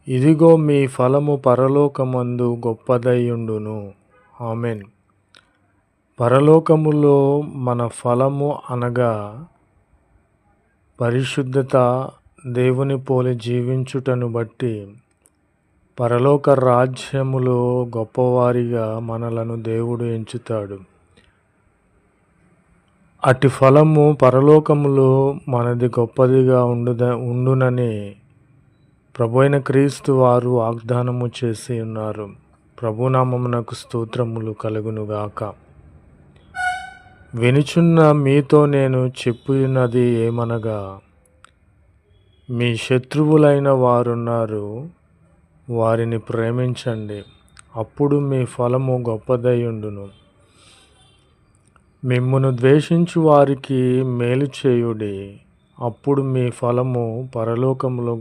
ఇదిగో మీ ఫలము పరలోకమందు గొప్పదయ్యుండును. ఆమేన్. పరలోకములో మన ఫలము అనగా పరిశుద్ధత, దేవుని పోలి జీవించుటను బట్టి పరలోక రాజ్యములో గొప్పవారిగా మనలను దేవుడు ఎంచుతాడు. అట్టి ఫలము పరలోకములో మనది గొప్పదిగా ఉండునని ప్రభువైన క్రీస్తు వారు వాగ్దానము చేసి ఉన్నారు. ప్రభునామమునకు స్తోత్రములు కలుగునుగాక. వినుచున్న మీతో నేను చెప్పున్నది ఏమనగా, మీ శత్రువులైన వారున్నారు, వారిని ప్రేమించండి, అప్పుడు మీ ఫలము గొప్పదయ్యుండును. మిమ్మును ద్వేషించు వారికి మేలు చేయుడి, అప్పుడు మీ ఫలము పరలోకములో